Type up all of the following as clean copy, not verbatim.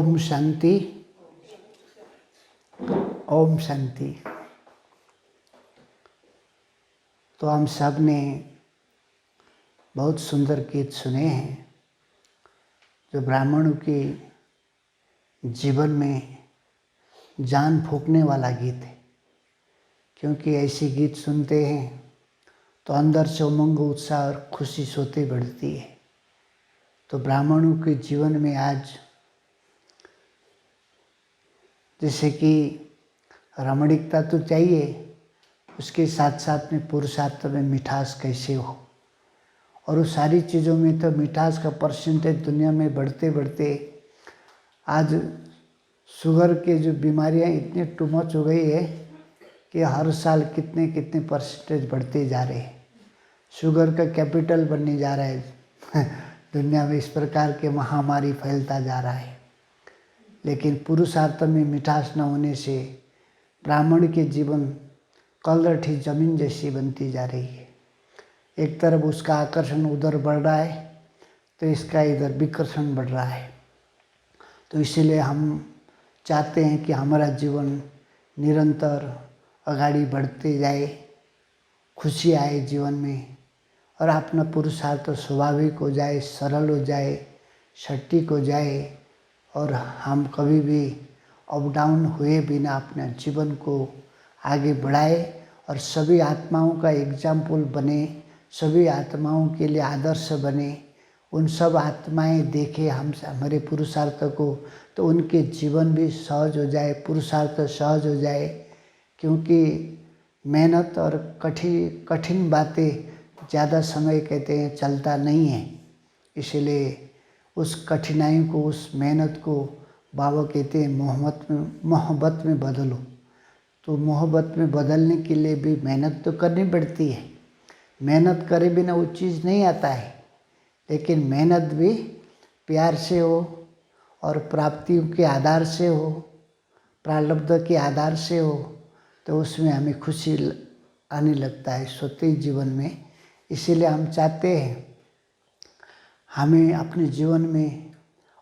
ओम शांति। ओम शांति। तो हम सब ने बहुत सुंदर गीत सुने हैं जो ब्राह्मणों के जीवन में जान फूंकने वाला गीत है, क्योंकि ऐसे गीत सुनते हैं तो अंदर से उमंग, उत्साह और खुशी सोते बढ़ती है। तो ब्राह्मणों के जीवन में आज जैसे कि रमणीकता तो चाहिए, उसके साथ साथ में पुरुषार्थ में मिठास कैसे हो, और उस सारी चीज़ों में तो मिठास का परसेंटेज दुनिया में बढ़ते बढ़ते आज शुगर के जो बीमारियां इतनी टू मच हो गई है कि हर साल कितने कितने परसेंटेज बढ़ते जा रहे हैं। शुगर का कैपिटल बनने जा रहा है दुनिया में, इस प्रकार के महामारी फैलता जा रहा है। लेकिन पुरुषार्थ में मिठास न होने से ब्राह्मण के जीवन कलरठी जमीन जैसी बनती जा रही है। एक तरफ उसका आकर्षण उधर बढ़ रहा है तो इसका इधर विकर्षण बढ़ रहा है। तो इसीलिए हम चाहते हैं कि हमारा जीवन निरंतर आगाड़ी बढ़ते जाए, खुशी आए जीवन में, और अपना पुरुषार्थ स्वाभाविक हो जाए, सरल हो जाए, सटीक हो जाए, और हम कभी भी अप डाउन हुए बिना अपने जीवन को आगे बढ़ाए और सभी आत्माओं का एग्जाम्पल बने, सभी आत्माओं के लिए आदर्श बने। उन सब आत्माएं देखें हमारे पुरुषार्थ को, तो उनके जीवन भी सहज हो जाए, पुरुषार्थ सहज हो जाए। क्योंकि मेहनत और कठिन बातें ज़्यादा समय कहते हैं चलता नहीं है। इसलिए उस कठिनाई को, उस मेहनत को बाबा कहते हैं मोहब्बत में बदलो। तो मोहब्बत में बदलने के लिए भी मेहनत तो करनी पड़ती है। मेहनत करे बिना वो चीज़ नहीं आता है, लेकिन मेहनत भी प्यार से हो और प्राप्तियों के आधार से हो, प्रारब्ध के आधार से हो, तो उसमें हमें खुशी आने लगता है स्वतः जीवन में। इसीलिए हम चाहते हैं हमें अपने जीवन में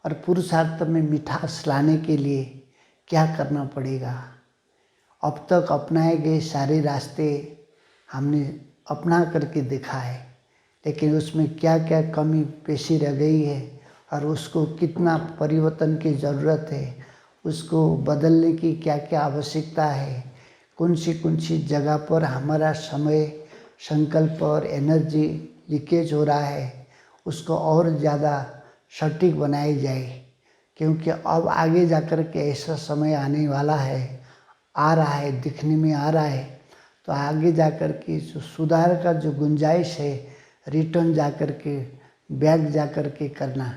और पुरुषार्थ में मिठास लाने के लिए क्या करना पड़ेगा। अब तक अपनाए गए सारे रास्ते हमने अपना करके देखा है, लेकिन उसमें क्या क्या कमी पेशी रह गई है और उसको कितना परिवर्तन की ज़रूरत है, उसको बदलने की क्या क्या आवश्यकता है, कौन सी जगह पर हमारा समय, संकल्प और एनर्जी लीकेज हो रहा है, उसको और ज़्यादा सटीक बनाई जाए। क्योंकि अब आगे जाकर के ऐसा समय आने वाला है, आ रहा है, दिखने में आ रहा है। तो आगे जाकर के जो सुधार का जो गुंजाइश है, रिटर्न जाकर के, बैक जाकर के करना,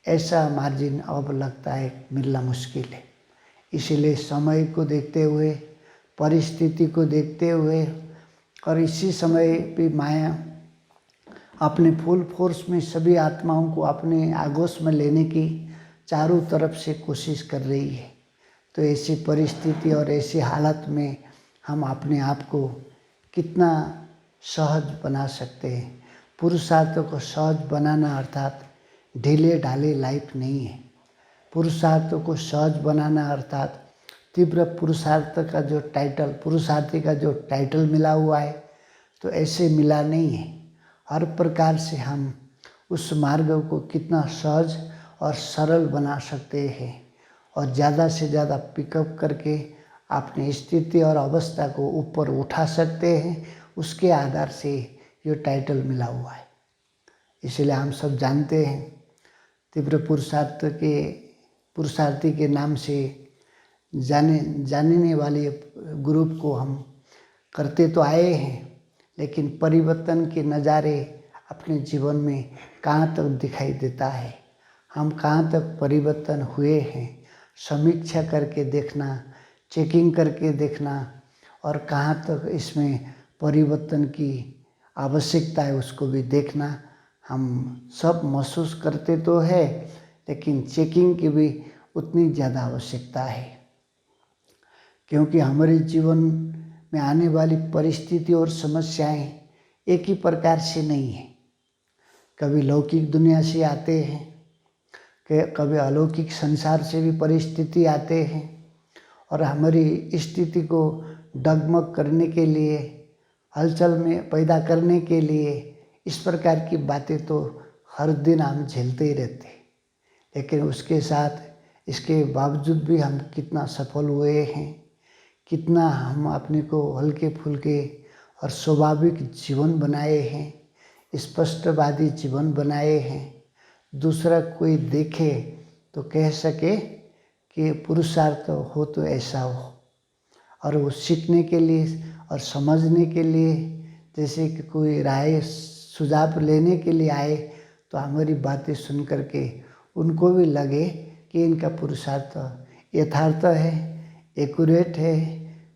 ऐसा मार्जिन अब लगता है मिलना मुश्किल है। इसीलिए समय को देखते हुए, परिस्थिति को देखते हुए, और इसी समय भी माया अपने फुल फोर्स में सभी आत्माओं को अपने आगोश में लेने की चारों तरफ से कोशिश कर रही है। तो ऐसी परिस्थिति और ऐसी हालत में हम अपने आप को कितना सहज बना सकते हैं। पुरुषार्थ को सहज बनाना अर्थात ढीले ढाले लाइफ नहीं है। पुरुषार्थ को सहज बनाना अर्थात तीव्र पुरुषार्थ का जो टाइटल, पुरुषार्थी का जो टाइटल मिला हुआ है, तो ऐसे मिला नहीं है। हर प्रकार से हम उस मार्ग को कितना सहज और सरल बना सकते हैं, और ज़्यादा से ज़्यादा पिकअप करके अपनी स्थिति और अवस्था को ऊपर उठा सकते हैं, उसके आधार से ये टाइटल मिला हुआ है। इसलिए हम सब जानते हैं तीव्र पुरुषार्थी के नाम से जानने वाले ग्रुप को हम करते तो आए हैं, लेकिन परिवर्तन के नज़ारे अपने जीवन में कहाँ तक दिखाई देता है, हम कहाँ तक परिवर्तन हुए हैं, समीक्षा करके देखना, चेकिंग करके देखना, और कहाँ तक इसमें परिवर्तन की आवश्यकता है उसको भी देखना। हम सब महसूस करते तो है, लेकिन चेकिंग की भी उतनी ज़्यादा आवश्यकता है। क्योंकि हमारे जीवन में आने वाली परिस्थिति और समस्याएं एक ही प्रकार से नहीं है। कभी लौकिक दुनिया से आते हैं, कभी अलौकिक संसार से भी परिस्थिति आते हैं और हमारी स्थिति को डगमग करने के लिए, हलचल में पैदा करने के लिए इस प्रकार की बातें तो हर दिन हम झेलते ही रहते हैं। लेकिन उसके साथ इसके बावजूद भी हम कितना सफल हुए हैं, कितना हम अपने को हल्के फुल्के और स्वाभाविक जीवन बनाए हैं, स्पष्टवादी जीवन बनाए हैं। दूसरा कोई देखे तो कह सके कि पुरुषार्थ हो तो ऐसा हो, और वो सीखने के लिए और समझने के लिए, जैसे कि कोई राय सुझाव लेने के लिए आए तो हमारी बातें सुन करके उनको भी लगे कि इनका पुरुषार्थ यथार्थ है, एक्यूरेट है,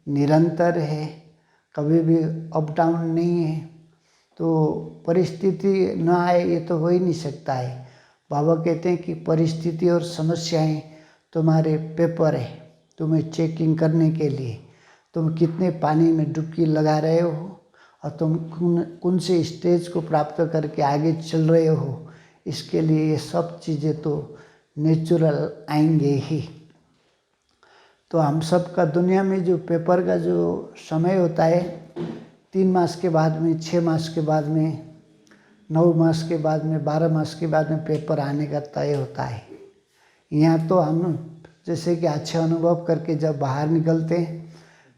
निरंतर है, कभी भी अप डाउन नहीं है। तो परिस्थिति न आए ये तो हो ही नहीं सकता है। बाबा कहते हैं कि परिस्थिति और समस्याएं तुम्हारे पेपर है, तुम्हें चेकिंग करने के लिए। तुम कितने पानी में डुबकी लगा रहे हो और तुम कौन से स्टेज को प्राप्त करके आगे चल रहे हो, इसके लिए ये सब चीज़ें तो नेचुरल आएंगे ही। तो हम सब का दुनिया में जो पेपर का जो समय होता है, 3 मास के बाद में, 6 मास के बाद में, 9 मास के बाद में, 12 मास के बाद में पेपर आने का तय होता है। यहाँ तो हम जैसे कि अच्छे अनुभव करके जब बाहर निकलते हैं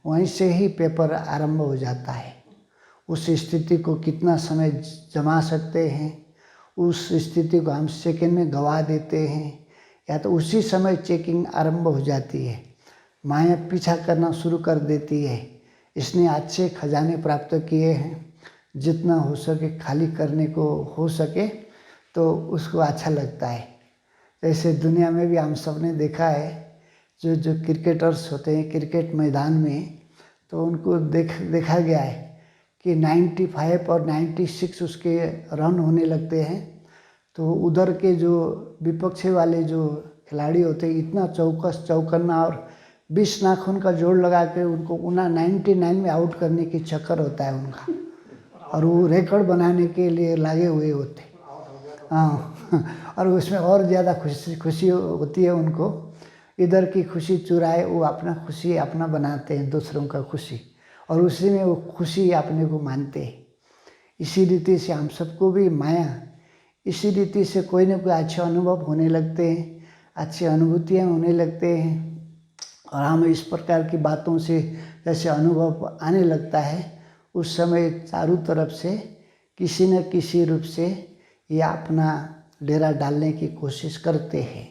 वहीं से ही पेपर आरंभ हो जाता है। उस स्थिति को कितना समय जमा सकते हैं, उस स्थिति को हम सेकंड में गवा देते हैं, या तो उसी समय चेकिंग आरंभ हो जाती है। माया पीछा करना शुरू कर देती है, इसने अच्छे खजाने प्राप्त किए हैं, जितना हो सके खाली करने को हो सके तो उसको अच्छा लगता है। जैसे दुनिया में भी हम सब ने देखा है, जो क्रिकेटर्स होते हैं क्रिकेट मैदान में, तो उनको देखा गया है कि 95 और 96 उसके रन होने लगते हैं, तो उधर के जो विपक्ष वाले जो खिलाड़ी होते हैं इतना चौकस चौकन्ना और 20 नाखून का जोड़ लगा के उनको 99 में आउट करने की चक्कर होता है उनका, और वो रिकॉर्ड बनाने के लिए लगे हुए होते। हाँ, और उसमें और ज़्यादा खुशी होती है उनको। इधर की खुशी चुराए वो अपना खुशी अपना बनाते हैं, दूसरों का खुशी, और उसी में वो खुशी अपने को मानते हैं। इसी रीति से हम सबको भी माया, इसी रीति से कोई ना कोई अच्छे अनुभव होने लगते हैं, अच्छी अनुभूतियाँ होने लगते हैं, और हम इस प्रकार की बातों से जैसे अनुभव आने लगता है, उस समय चारों तरफ से किसी न किसी रूप से ये अपना डेरा डालने की कोशिश करते हैं।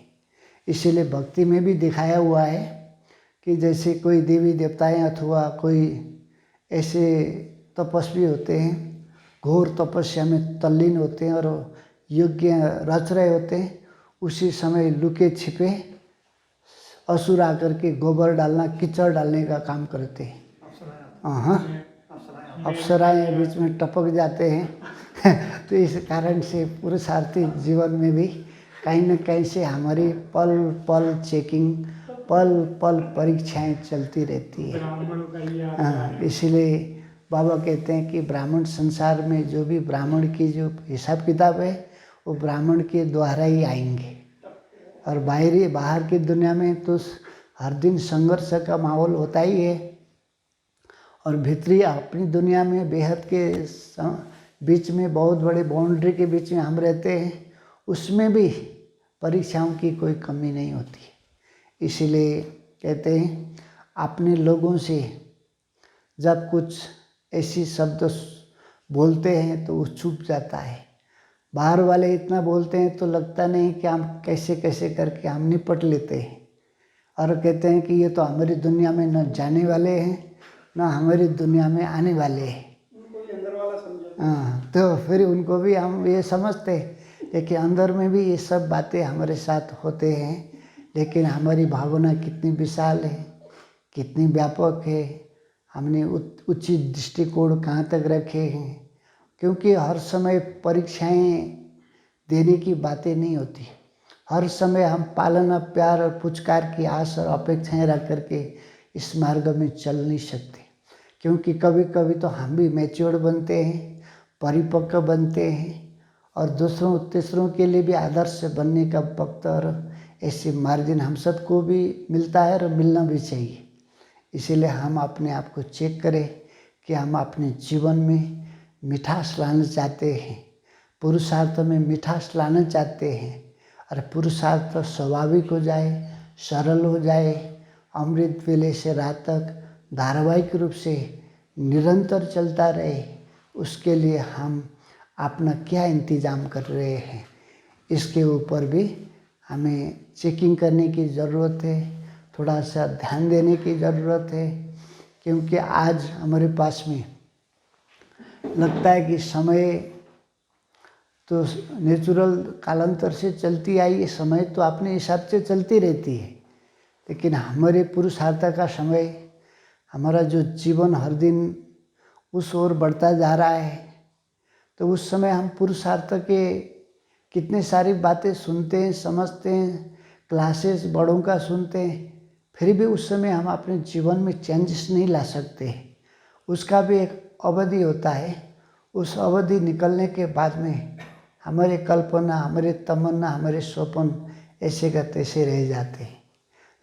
इसीलिए भक्ति में भी दिखाया हुआ है कि जैसे कोई देवी देवताएं अथवा कोई ऐसे तपस्वी होते हैं, घोर तपस्या में तल्लीन होते हैं और यज्ञ रच रहे होते हैं, उसी समय लुके छिपे असुर आकर के गोबर डालना, कीचड़ डालने का काम करते हैं। हाँ, अप्सराएं बीच में टपक जाते हैं। तो इस कारण से पुरुषार्थी जीवन में भी कहीं न कहीं से हमारी पल पल चेकिंग, पल पल परीक्षाएं चलती रहती है। हाँ, इसीलिए बाबा कहते हैं कि ब्राह्मण संसार में जो भी ब्राह्मण की जो हिसाब किताब है वो ब्राह्मण के द्वारा ही आएंगे, और बाहर की दुनिया में तो हर दिन संघर्ष का माहौल होता ही है, और भीतरी अपनी दुनिया में बेहद के बीच में, बहुत बड़े बाउंड्री के बीच में हम रहते हैं, उसमें भी परीक्षाओं की कोई कमी नहीं होती। इसीलिए कहते हैं अपने लोगों से जब कुछ ऐसी शब्द बोलते हैं तो वो छुप जाता है, बाहर वाले इतना बोलते हैं तो लगता नहीं कि हम कैसे कैसे करके हम निपट लेते हैं, और कहते हैं कि ये तो हमारी दुनिया में न जाने वाले हैं न हमारी दुनिया में आने वाले हैं। हाँ, तो फिर उनको भी हम ये समझते हैं, लेकिन अंदर में भी ये सब बातें हमारे साथ होते हैं, लेकिन हमारी भावना कितनी विशाल है, कितनी व्यापक है, हमने उचित दृष्टिकोण कहाँ तक रखे हैं। क्योंकि हर समय परीक्षाएं देने की बातें नहीं होती, हर समय हम पालना, प्यार और पुचकार की आस और अपेक्षाएं रख करके इस मार्ग में चल नहीं सकते। क्योंकि कभी कभी तो हम भी मैच्योर बनते हैं, परिपक्व बनते हैं, और दूसरों तीसरों के लिए भी आदर्श बनने का वक्त और ऐसे मार्जिन हम सबको भी मिलता है और मिलना भी चाहिए। इसीलिए हम अपने आप को चेक करें कि हम अपने जीवन में मिठास लाना चाहते हैं, पुरुषार्थ में मिठास लाना चाहते हैं, और पुरुषार्थ स्वाभाविक हो जाए, सरल हो जाए, अमृत वेले से रात तक धारावाहिक रूप से निरंतर चलता रहे। उसके लिए हम अपना क्या इंतज़ाम कर रहे हैं, इसके ऊपर भी हमें चेकिंग करने की ज़रूरत है, थोड़ा सा ध्यान देने की ज़रूरत है। क्योंकि आज हमारे पास में लगता है कि समय तो नेचुरल कालांतर से चलती आई है, समय तो अपने हिसाब से चलती रहती है, लेकिन हमारे पुरुषार्थ का समय, हमारा जो जीवन हर दिन उस ओर बढ़ता जा रहा है, तो उस समय हम पुरुषार्थ के कितने सारी बातें सुनते हैं, समझते हैं, क्लासेस बड़ों का सुनते हैं, फिर भी उस समय हम अपने जीवन में चेंजेस नहीं ला सकते। उसका भी एक अवधि होता है। उस अवधि निकलने के बाद में हमारे कल्पना, हमारे तमन्ना, हमारे स्वप्न ऐसे का तैसे रह जाते हैं।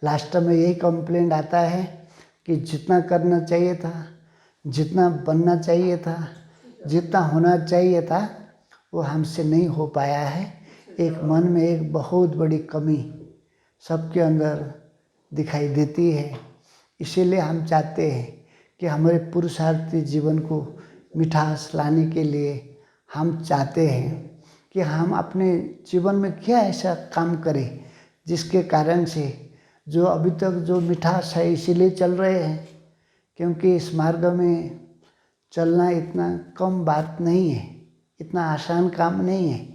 लास्ट में यही कंप्लेंट आता है कि जितना करना चाहिए था, जितना बनना चाहिए था, जितना होना चाहिए था, वो हमसे नहीं हो पाया है। एक मन में एक बहुत बड़ी कमी सबके अंदर दिखाई देती है। इसीलिए हम चाहते हैं कि हमारे पुरुषार्थी जीवन को मिठास लाने के लिए हम चाहते हैं कि हम अपने जीवन में क्या ऐसा काम करें जिसके कारण से जो अभी तक जो मिठास है इसीलिए चल रहे हैं, क्योंकि इस मार्ग में चलना इतना कम बात नहीं है, इतना आसान काम नहीं है।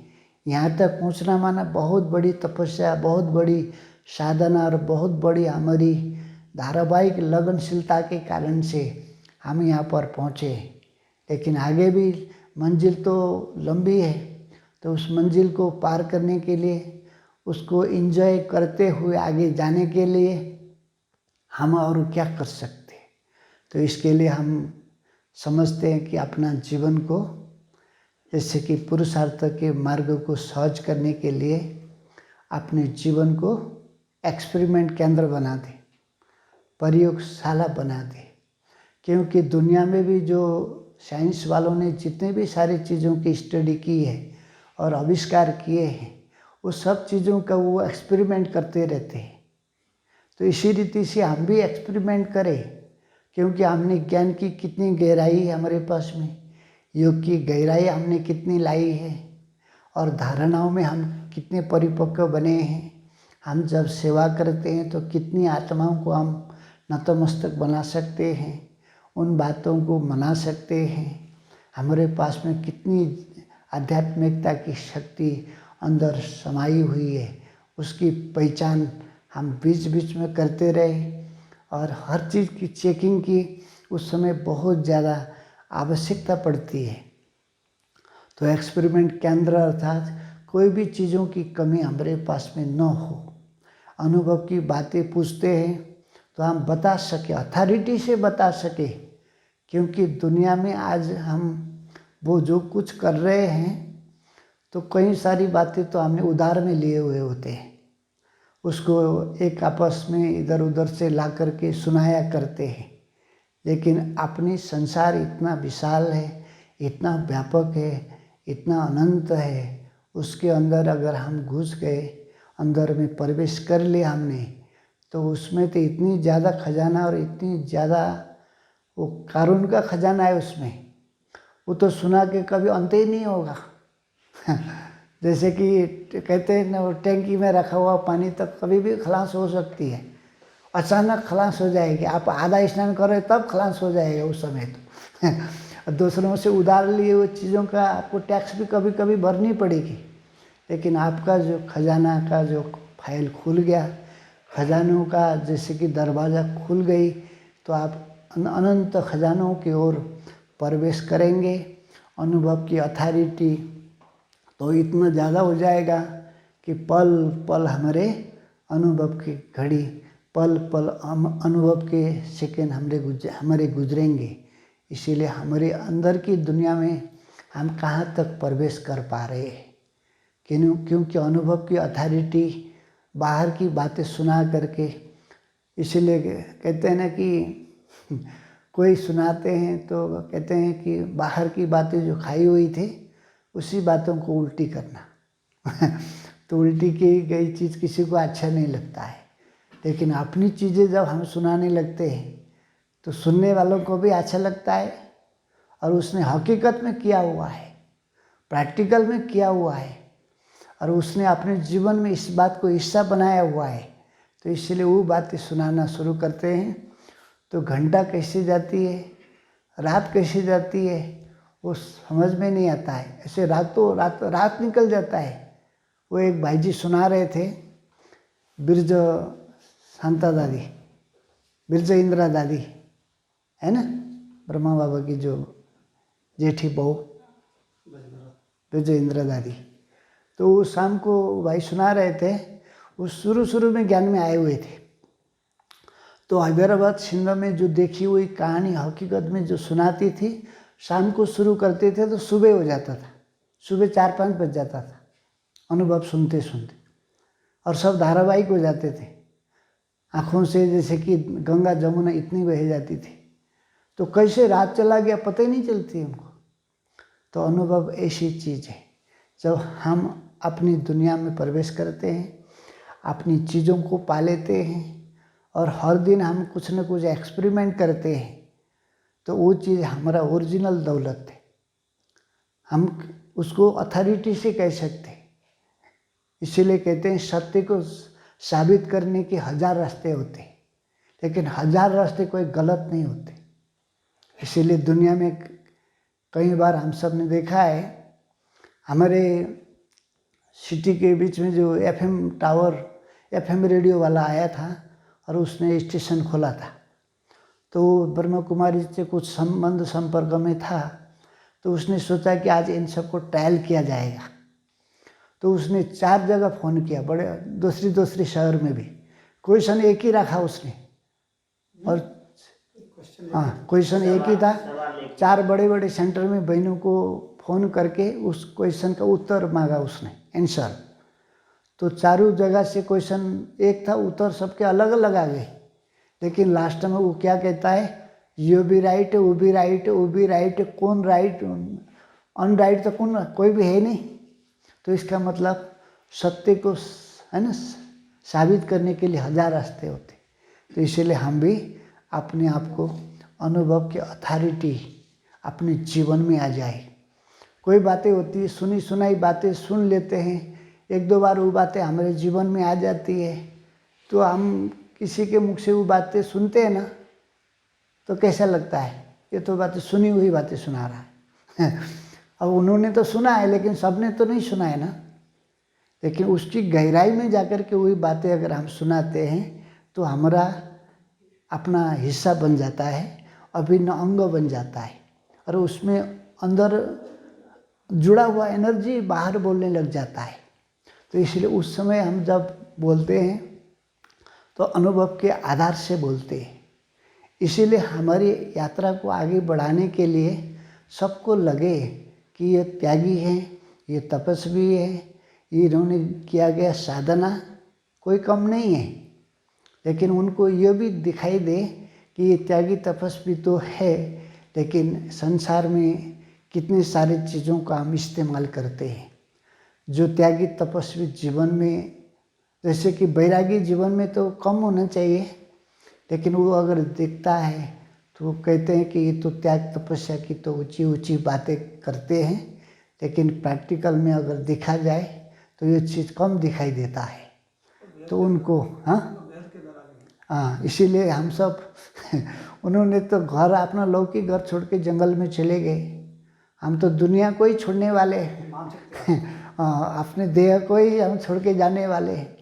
यहाँ तक पहुँचना माना बहुत बड़ी तपस्या, बहुत बड़ी साधना और बहुत बड़ी हमारी धारावाहिक लगनशीलता के कारण से हम यहाँ पर पहुँचे। लेकिन आगे भी मंजिल तो लंबी है, तो उस मंजिल को पार करने के लिए, उसको एंजॉय करते हुए आगे जाने के लिए हम और क्या कर सकते हैं। तो इसके लिए हम समझते हैं कि अपना जीवन को, जैसे कि पुरुषार्थ के मार्ग को सहज करने के लिए अपने जीवन को एक्सपेरिमेंट केंद्र बना दे, प्रयोगशाला बना दे। क्योंकि दुनिया में भी जो साइंस वालों ने जितने भी सारी चीज़ों की स्टडी की है और आविष्कार किए हैं, उस सब चीज़ों का वो एक्सपेरिमेंट करते रहते हैं। तो इसी रीति से हम भी एक्सपेरिमेंट करें, क्योंकि हमने ज्ञान की कितनी गहराई है हमारे पास में, योग की गहराई हमने कितनी लाई है, और धारणाओं में हम कितने परिपक्व बने हैं। हम जब सेवा करते हैं तो कितनी आत्माओं को हम नतमस्तक बना सकते हैं, उन बातों को मना सकते हैं। हमारे पास में कितनी आध्यात्मिकता की शक्ति अंदर समाई हुई है, उसकी पहचान हम बीच बीच में करते रहे। और हर चीज़ की चेकिंग की उस समय बहुत ज़्यादा आवश्यकता पड़ती है। तो एक्सपेरिमेंट केंद्र अर्थात कोई भी चीज़ों की कमी हमारे पास में न हो। अनुभव की बातें पूछते हैं तो हम बता सके, अथॉरिटी से बता सके, क्योंकि दुनिया में आज हम वो जो कुछ कर रहे हैं तो कई सारी बातें तो हमने उधार में लिए हुए होते हैं, उसको एक आपस में इधर उधर से ला करके सुनाया करते हैं। लेकिन अपनी संसार इतना विशाल है, इतना व्यापक है, इतना अनंत है, उसके अंदर अगर हम घुस गए, अंदर में प्रवेश कर लिया हमने, तो उसमें तो इतनी ज़्यादा खजाना और इतनी ज़्यादा वो कारून का खजाना है उसमें, वो तो सुना के कभी अंत ही नहीं होगा। जैसे कि कहते हैं ना, वो टैंकी में रखा हुआ पानी तक कभी भी खलास हो सकती है, अचानक खलास हो जाएगी। आप आधा स्नान कर रहे तब खलास हो जाएगा उस समय तो। दूसरों से उधार लिए हुए चीज़ों का आपको टैक्स भी कभी कभी भरनी पड़ेगी, लेकिन आपका जो खजाना का जो फाइल खुल गया, खजानों का जैसे कि दरवाज़ा खुल गई, तो आप अनंत खजानों की ओर प्रवेश करेंगे। अनुभव की अथॉरिटी तो इतना ज़्यादा हो जाएगा कि पल पल हमारे अनुभव की घड़ी, पल पल अनुभव के सेकंड हमारे गुजरेंगे। इसीलिए हमारे अंदर की दुनिया में हम कहाँ तक प्रवेश कर पा रहे हैं, क्योंकि अनुभव की अथॉरिटी बाहर की बातें सुना करके, इसीलिए कहते हैं ना कि कोई सुनाते हैं तो कहते हैं कि बाहर की बातें जो खाई हुई थी उसी बातों को उल्टी करना तो उल्टी की गई चीज़ किसी को अच्छा नहीं लगता है, लेकिन अपनी चीज़ें जब हम सुनाने लगते हैं तो सुनने वालों को भी अच्छा लगता है, और उसने हकीकत में किया हुआ है, प्रैक्टिकल में किया हुआ है, और उसने अपने जीवन में इस बात को हिस्सा बनाया हुआ है, तो इसलिए वो बातें सुनाना शुरू करते हैं। तो घंटा कैसे जाती है, रात कैसे जाती है, वो समझ में नहीं आता है। ऐसे रात निकल जाता है। वो एक भाई जी सुना रहे थे, बिरज शांता दादी, बिरज इंदिरा दादी है ना, ब्रह्मा बाबा की जो जेठी बहू बिरज इंदिरा दादी। तो वो शाम को भाई सुना रहे थे, वो शुरू में ज्ञान में आए हुए थे। तो हैदराबाद सिंध में जो देखी हुई कहानी हकीकत में जो सुनाती थी, शाम को शुरू करते थे तो सुबह हो जाता था, सुबह 4-5 बज जाता था अनुभव सुनते सुनते, और सब धारावाहिक हो जाते थे आँखों से, जैसे कि गंगा जमुना इतनी बह जाती थी। तो कैसे रात चला गया पता ही नहीं चलती हमको। तो अनुभव ऐसी चीज़ है, जब हम अपनी दुनिया में प्रवेश करते हैं, अपनी चीज़ों को पा लेते हैं, और हर दिन हम कुछ न कुछ एक्सपेरिमेंट करते हैं, तो वो चीज़ हमारा ओरिजिनल दौलत है। हम उसको अथॉरिटी से कह सकते हैं। इसीलिए कहते हैं सत्य को साबित करने के 1000 रास्ते होते हैं, लेकिन 1000 रास्ते कोई गलत नहीं होते। इसीलिए दुनिया में कई बार हम सब ने देखा है, हमारे सिटी के बीच में जो एफएम टावर, एफएम रेडियो वाला आया था और उसने स्टेशन खोला था, तो ब्रह्मा कुमारी से कुछ संबंध संपर्क में था, तो उसने सोचा कि आज इन सबको ट्रायल किया जाएगा। तो उसने 4 जगह फ़ोन किया, बड़े दूसरी शहर में भी। क्वेश्चन एक ही रखा उसने, और हाँ क्वेश्चन एक ही था। 4 बड़े सेंटर में बहनों को फ़ोन करके उस क्वेश्चन का उत्तर मांगा उसने, आंसर। तो चारों जगह से क्वेश्चन एक था, उत्तर सबके अलग अलग आ गए, लेकिन लास्ट में वो क्या कहता है, ये भी राइट है, वो भी राइट है, वो भी राइट है, कौन राइट अनराइट तो कौन, कोई भी है नहीं। तो इसका मतलब सत्य को है ना साबित करने के लिए 1000 रास्ते होते। तो इसीलिए हम भी अपने आप को अनुभव की अथॉरिटी अपने जीवन में आ जाए। कोई बातें होती है, सुनी सुनाई बातें सुन लेते हैं, 1-2 बार वो बातें हमारे जीवन में आ जाती है, तो हम किसी के मुख से वो बातें सुनते हैं ना, तो कैसा लगता है, ये तो बातें सुनी हुई बातें सुना रहा है अब उन्होंने तो सुना है, लेकिन सबने तो नहीं सुना है ना। लेकिन उसकी गहराई में जाकर के वही बातें अगर हम सुनाते हैं तो हमारा अपना हिस्सा बन जाता है, अभिन्न अंग बन जाता है, और उसमें अंदर जुड़ा हुआ एनर्जी बाहर बोलने लग जाता है। तो इसलिए उस समय हम जब बोलते हैं तो अनुभव के आधार से बोलते हैं। इसीलिए हमारी यात्रा को आगे बढ़ाने के लिए सबको लगे कि ये त्यागी है, ये तपस्वी है, ये इन्होंने किया गया साधना कोई कम नहीं है, लेकिन उनको ये भी दिखाई दे कि ये त्यागी तपस्वी तो है, लेकिन संसार में कितने सारे चीज़ों का हम इस्तेमाल करते हैं। जो त्यागी तपस्वी जीवन में, जैसे कि बैरागी जीवन में तो कम होना चाहिए, लेकिन वो अगर दिखता है तो वो कहते हैं कि ये तो त्याग तपस्या की तो ऊंची ऊंची बातें करते हैं, लेकिन प्रैक्टिकल में अगर देखा जाए तो ये चीज़ कम दिखाई देता है। तो उनको हाँ इसीलिए हम सब उन्होंने तो घर अपना लौकिक घर छोड़ के जंगल में चले गए, हम तो दुनिया को ही छोड़ने वाले अपने देह को ही हम छोड़ के जाने वाले हैं।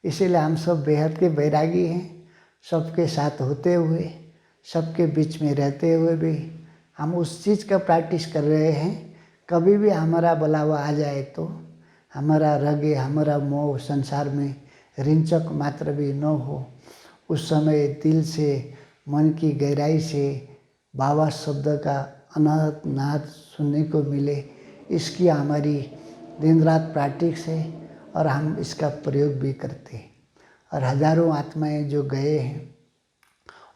इसीलिए हम सब बेहद के बैरागी हैं, सबके साथ होते हुए, सबके बीच में रहते हुए भी हम उस चीज़ का प्रैक्टिस कर रहे हैं। कभी भी हमारा बुलावा आ जाए तो हमारा रगे, हमारा मोह संसार में रिंचक मात्र भी न हो, उस समय दिल से, मन की गहराई से बाबा शब्द का अनहद नाद सुनने को मिले, इसकी हमारी दिन रात प्रैक्टिस है और हम इसका प्रयोग भी करते हैं। और हजारों आत्माएं जो गए हैं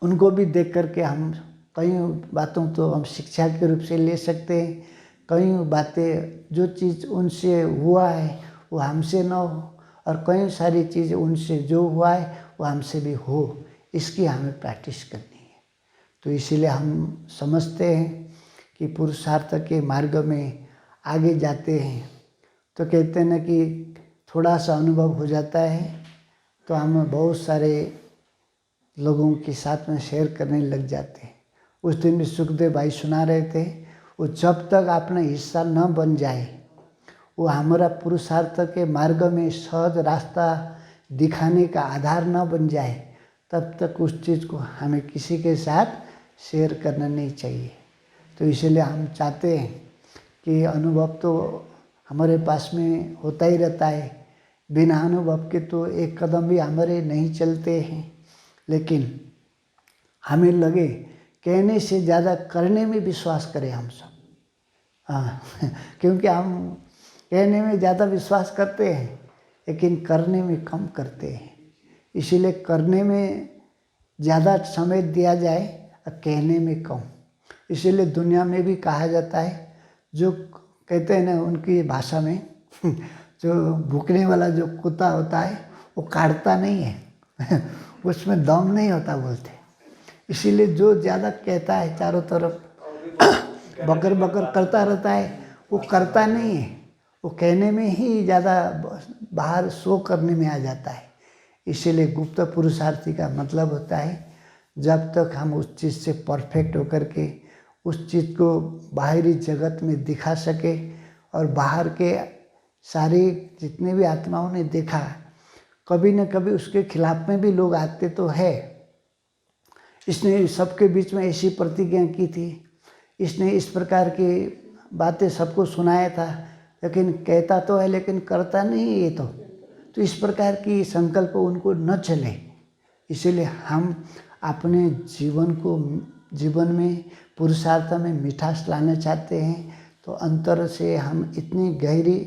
उनको भी देख करके हम कई बातों तो हम शिक्षा के रूप से ले सकते हैं, कई बातें जो चीज़ उनसे हुआ है वो हमसे न हो, और कई सारी चीज़ें उनसे जो हुआ है वो हमसे भी हो, इसकी हमें प्रैक्टिस करनी है। तो इसीलिए हम समझते हैं कि पुरुषार्थ के मार्ग में आगे जाते हैं तो कहते हैं ना कि थोड़ा सा अनुभव हो जाता है तो हम बहुत सारे लोगों के साथ में शेयर करने लग जाते हैं। उस दिन भी सुखदेव भाई सुना रहे थे, वो जब तक अपना हिस्सा न बन जाए, वो हमारा पुरुषार्थ के मार्ग में सहज रास्ता दिखाने का आधार न बन जाए, तब तक उस चीज़ को हमें किसी के साथ शेयर करना नहीं चाहिए। तो इसलिए हम चाहते हैं कि अनुभव तो हमारे पास में होता ही रहता है, बिना अनुभव के तो एक कदम भी हमारे नहीं चलते हैं। लेकिन हमें लगे कहने से ज़्यादा करने में विश्वास करें हम सब, हाँ क्योंकि हम कहने में ज़्यादा विश्वास करते हैं लेकिन करने में कम करते हैं। इसीलिए करने में ज़्यादा समय दिया जाए और कहने में कम। इसीलिए दुनिया में भी कहा जाता है, जो कहते हैं ना उनकी भाषा में जो भूखने वाला जो कुत्ता होता है वो काटता नहीं है उसमें दम नहीं होता बोलते। इसीलिए जो ज़्यादा कहता है चारों तरफ बकर बकर करता रहता है, वो करता नहीं है, वो कहने में ही ज़्यादा बाहर शो करने में आ जाता है। इसीलिए गुप्त पुरुषार्थी का मतलब होता है जब तक हम उस चीज़ से परफेक्ट होकर के उस चीज़ को बाहरी जगत में दिखा सके, और बाहर के सारे जितने भी आत्माओं ने देखा कभी न कभी उसके खिलाफ में भी लोग आते तो है। इसने सबके बीच में ऐसी प्रतिज्ञा की थी, इसने इस प्रकार की बातें सबको सुनाया था, लेकिन कहता तो है लेकिन करता नहीं है ये तो इस प्रकार की संकल्प उनको न चले। इसीलिए हम अपने जीवन में पुरुषार्थ में मिठास लाना चाहते हैं तो अंतर से हम इतनी गहरी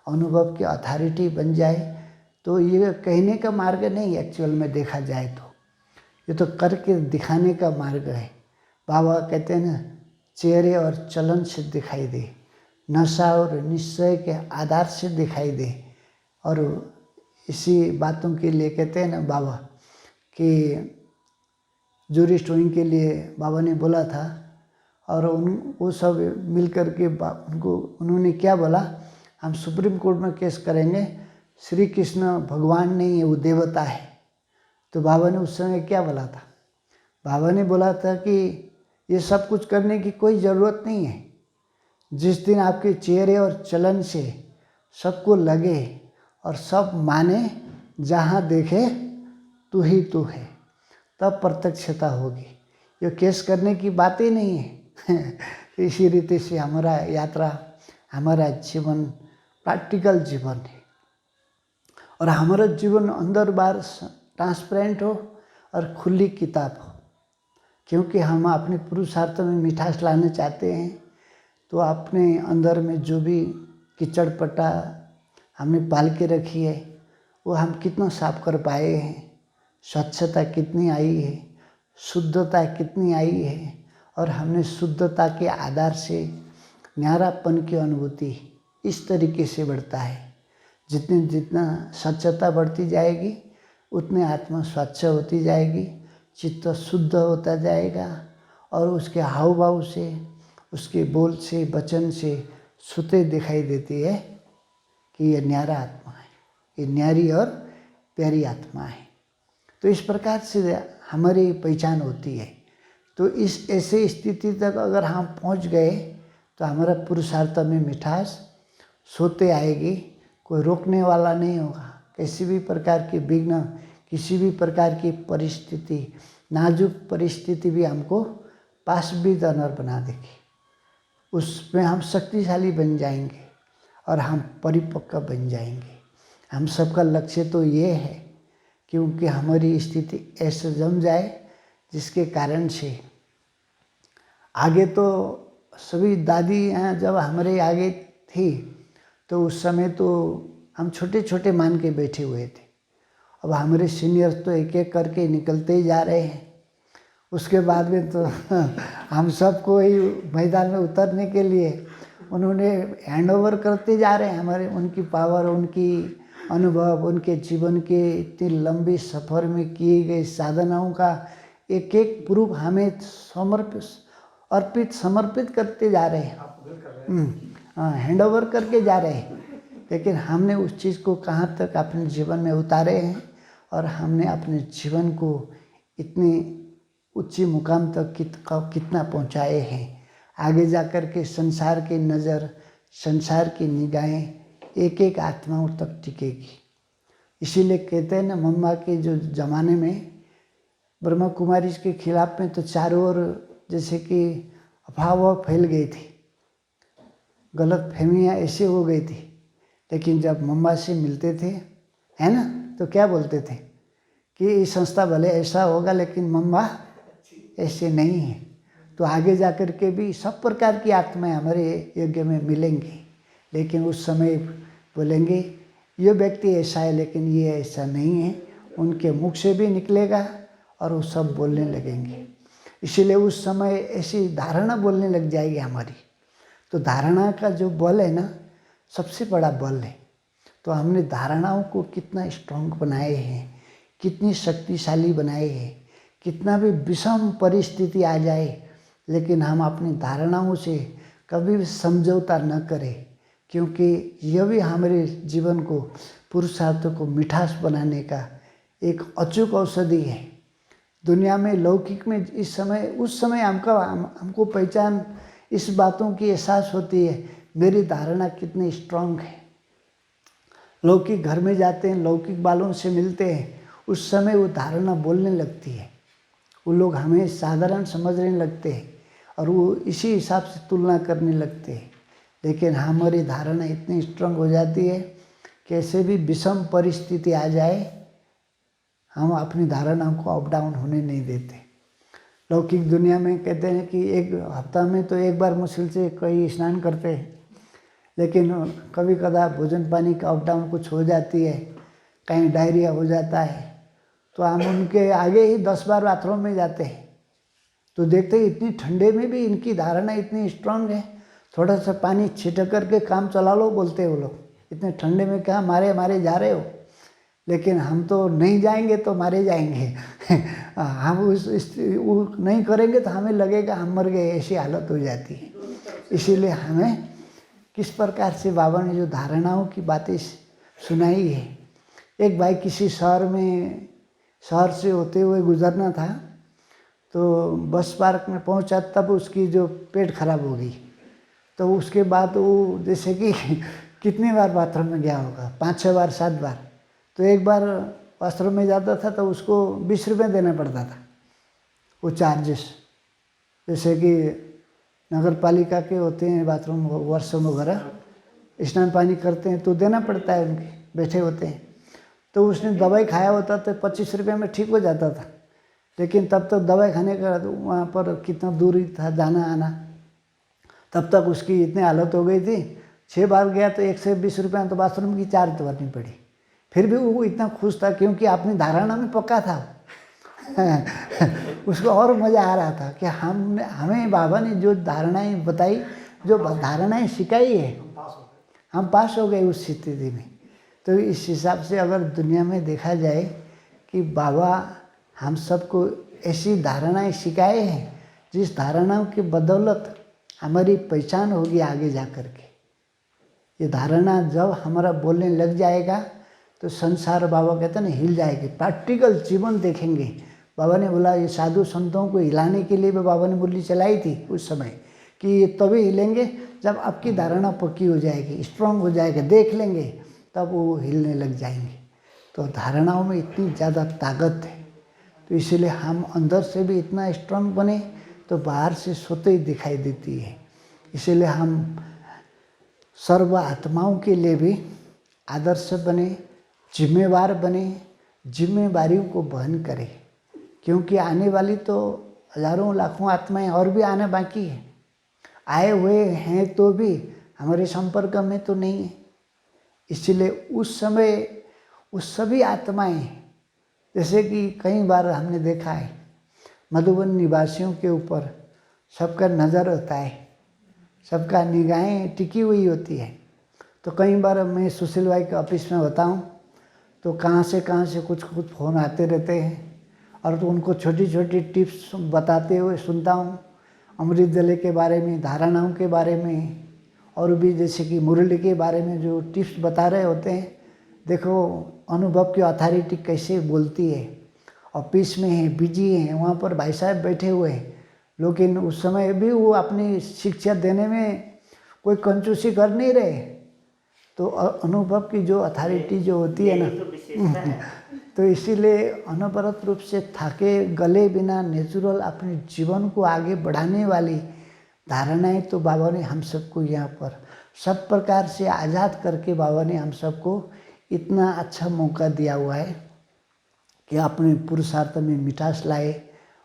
अनुभव की अथॉरिटी बन जाए। तो ये कहने का मार्ग नहीं एक्चुअल में देखा जाए तो ये तो करके दिखाने का मार्ग है। बाबा कहते हैं ना, चेहरे और चलन से दिखाई दे, नशा और निश्चय के आधार से दिखाई दे। और इसी बातों के लिए कहते हैं ना बाबा कि जूरी स्टोइंग के लिए बाबा ने बोला था, और वो सब मिल कर के उन्होंने क्या बोला, हम सुप्रीम कोर्ट में केस करेंगे, श्री कृष्ण भगवान नहीं है वो देवता है। तो बाबा ने उस समय क्या बोला था, बाबा ने बोला था कि ये सब कुछ करने की कोई ज़रूरत नहीं है। जिस दिन आपके चेहरे और चलन से सबको लगे और सब माने, जहाँ देखे तू ही तू है, तब प्रत्यक्षता होगी। ये केस करने की बात ही नहीं है इसी रीति से हमारा यात्रा, हमारा जीवन प्रैक्टिकल जीवन है, और हमारा जीवन अंदर बाहर ट्रांसपेरेंट हो और खुली किताब हो। क्योंकि हम अपने पुरुषार्थ में मिठास लाना चाहते हैं तो अपने अंदर में जो भी कीचड़पट्टा हमने पाल के रखी है वो हम कितना साफ कर पाए हैं, स्वच्छता कितनी आई है, शुद्धता कितनी आई है, और हमने शुद्धता के आधार से न्यारापन की अनुभूति इस तरीके से बढ़ता है। जितना स्वच्छता बढ़ती जाएगी उतने आत्मा स्वच्छ होती जाएगी, चित्त शुद्ध होता जाएगा, और उसके हाव भाव से, उसके बोल से, वचन से सुते दिखाई देती है कि ये न्यारा आत्मा है, ये न्यारी और प्यारी आत्मा है। तो इस प्रकार से हमारी पहचान होती है। तो इस ऐसे स्थिति तक अगर हम पहुंच गए तो हमारा पुरुषार्थ में मिठास सोते आएगी, कोई रोकने वाला नहीं होगा। किसी भी प्रकार की विघ्न, किसी भी प्रकार की परिस्थिति, नाजुक परिस्थिति भी हमको पास भी दनर बना देगी, उसमें हम शक्तिशाली बन जाएंगे और हम परिपक्व बन जाएंगे। हम सबका लक्ष्य तो ये है क्योंकि हमारी स्थिति ऐसे जम जाए जिसके कारण से आगे तो सभी दादी हैं जब हमारे आगे थी तो उस समय तो हम छोटे छोटे मान के बैठे हुए थे। अब हमारे सीनियर्स तो एक एक करके निकलते ही जा रहे हैं। उसके बाद में तो हम सबको ही मैदान में उतरने के लिए उन्होंने हैंड ओवर करते जा रहे हैं। हमारे उनकी पावर, उनकी अनुभव, उनके जीवन के इतनी लंबी सफ़र में किए गए साधनाओं का एक एक प्रूफ हमें समर्पित करते जा रहे हैं, हैंड ओवर करके जा रहे हैं। लेकिन हमने उस चीज़ को कहाँ तक अपने जीवन में उतारे हैं और हमने अपने जीवन को इतनी ऊंची मुकाम तक कितना पहुँचाए हैं। आगे जा कर के संसार की नज़र, संसार की निगाहें एक एक आत्माओं तक टिकेगी। इसीलिए कहते हैं ना, मम्मा के जो ज़माने में ब्रह्मा कुमारी के खिलाफ में तो चारों ओर जैसे कि अफवाह फैल गई थी, गलत फहमियाँ ऐसे हो गई थी। लेकिन जब मम्मा से मिलते थे, है ना, तो क्या बोलते थे कि ये संस्था भले ऐसा होगा लेकिन मम्मा ऐसे नहीं है। तो आगे जा कर के भी सब प्रकार की आत्माएं हमारे यज्ञ में मिलेंगी, लेकिन उस समय बोलेंगे ये व्यक्ति ऐसा है लेकिन ये ऐसा नहीं है। उनके मुख से भी निकलेगा और वो सब बोलने लगेंगे। इसीलिए उस समय ऐसी धारणा बोलने लग जाएगी हमारी। तो धारणा का जो बल है ना, सबसे बड़ा बल है। तो हमने धारणाओं को कितना स्ट्रॉन्ग बनाए हैं, कितनी शक्तिशाली बनाए हैं। कितना भी विषम परिस्थिति आ जाए लेकिन हम अपनी धारणाओं से कभी भी समझौता न करें, क्योंकि यह भी हमारे जीवन को, पुरुषार्थ को मिठास बनाने का एक अचूक औषधि है। दुनिया में, लौकिक में इस समय, उस समय हमको पहचान इस बातों की एहसास होती है, मेरी धारणा कितनी स्ट्रांग है। लौकिक घर में जाते हैं, लौकिक वालों से मिलते हैं, उस समय वो धारणा बोलने लगती है। वो लोग हमें साधारण समझने लगते हैं और वो इसी हिसाब से तुलना करने लगते हैं। लेकिन हमारी धारणा इतनी स्ट्रांग हो जाती है, कैसे भी विषम परिस्थिति आ जाए हम अपनी धारणाओं को अप डाउन होने नहीं देते। लौकिक दुनिया में कहते हैं कि एक हफ्ता में तो एक बार मुश्किल से कई स्नान करते हैं, लेकिन कभी कदा भोजन पानी का अप डाउन कुछ हो जाती है, कहीं डायरिया हो जाता है, तो हम उनके आगे ही 10 बार बाथरूम में जाते हैं। तो देखते हैं इतनी ठंडे में भी इनकी धारणा इतनी स्ट्रांग है। थोड़ा सा पानी छिटक करके काम चला लो बोलते हैं वो लोग, इतने ठंडे में क्या मारे जा रहे हो। लेकिन हम तो नहीं जाएंगे तो मारे जाएंगे हम वो नहीं करेंगे तो हमें लगेगा हम मर गए, ऐसी हालत हो जाती है। इसीलिए हमें किस प्रकार से बाबा ने जो धारणाओं की बातें सुनाई है। एक भाई किसी शहर से होते हुए गुजरना था, तो बस पार्क में पहुंचा, तब उसकी जो पेट खराब हो गई। तो उसके बाद वो जैसे कि कितनी बार बाथरूम में गया होगा, 5-6 बार 7 बार। तो एक बार बाथरूम में जाता था तो उसको 20 रुपये देना पड़ता था, वो चार्जेस। जैसे कि नगर पालिका के होते हैं बाथरूम, वॉशरूम वगैरह, स्नान पानी करते हैं तो देना पड़ता है, उनके बैठे होते हैं। तो उसने दवाई खाया होता तो 25 रुपये में ठीक हो जाता था। लेकिन तब तक दवाई खाने का वहाँ पर कितना दूरी था जाना आना, तब तक उसकी इतनी हालत हो गई थी। 6 बार गया तो 120 रुपये तो बाथरूम की चार्ज भरनी पड़ी। फिर भी वो इतना खुश था क्योंकि अपनी धारणा में पक्का था उसको और मज़ा आ रहा था कि हमें बाबा ने जो धारणाएं बताई, जो धारणाएं सिखाई है, हम पास हो गए उस स्थिति में। तो इस हिसाब से अगर दुनिया में देखा जाए कि बाबा हम सबको ऐसी धारणाएं सिखाए हैं, जिस धारणाओं की बदौलत हमारी पहचान होगी आगे जा कर के। ये धारणा जब हमारा बोलने लग जाएगा तो संसार, बाबा कहते हैं ना, हिल जाएगी। प्रैक्टिकल जीवन देखेंगे। बाबा ने बोला ये साधु संतों को हिलाने के लिए भी बाबा ने मुरली चलाई थी उस समय, कि ये तभी हिलेंगे जब आपकी धारणा पक्की हो जाएगी, स्ट्रांग हो जाएगा, देख लेंगे तब वो हिलने लग जाएंगे। तो धारणाओं में इतनी ज़्यादा ताकत है, तो इसलिए हम अंदर से भी इतना स्ट्रांग बने तो बाहर से स्वतः ही दिखाई देती है। इसलिए हम सर्व आत्माओं के लिए भी आदर्श बने, जिम्मेवार बने, जिम्मेवारियों को वहन करें। क्योंकि आने वाली तो हजारों लाखों आत्माएं और भी आना बाकी है। आए हुए हैं तो भी हमारे संपर्क में तो नहीं है। इसलिए उस समय उस सभी आत्माएं, जैसे कि कई बार हमने देखा है मधुबन निवासियों के ऊपर सबका नज़र होता है, सबका निगाहें टिकी हुई होती है। तो कई बार मैं सुशील भाई के ऑफिस में होता हूँ तो कहाँ से कुछ फ़ोन आते रहते हैं और तो उनको छोटी छोटी टिप्स बताते हुए सुनता हूँ, अमृत जले के बारे में, धारणाओं के बारे में, और भी जैसे कि मुरली के बारे में जो टिप्स बता रहे होते हैं। देखो अनुभव की अथॉरिटी कैसे बोलती है। ऑफिस में है, बिजी हैं, वहाँ पर भाई साहब बैठे हुए हैं, लेकिन उस समय भी वो अपनी शिक्षा देने में कोई कंजूसी कर नहीं रहे। तो अनुभव की जो अथॉरिटी जो होती है ना, तो इसीलिए अनवरत रूप से थके गले बिना नेचुरल अपने जीवन को आगे बढ़ाने वाली धारणाएं तो बाबा ने हम सबको यहाँ पर सब प्रकार से आज़ाद करके बाबा ने हम सबको इतना अच्छा मौका दिया हुआ है कि अपने पुरुषार्थ में मिठास लाए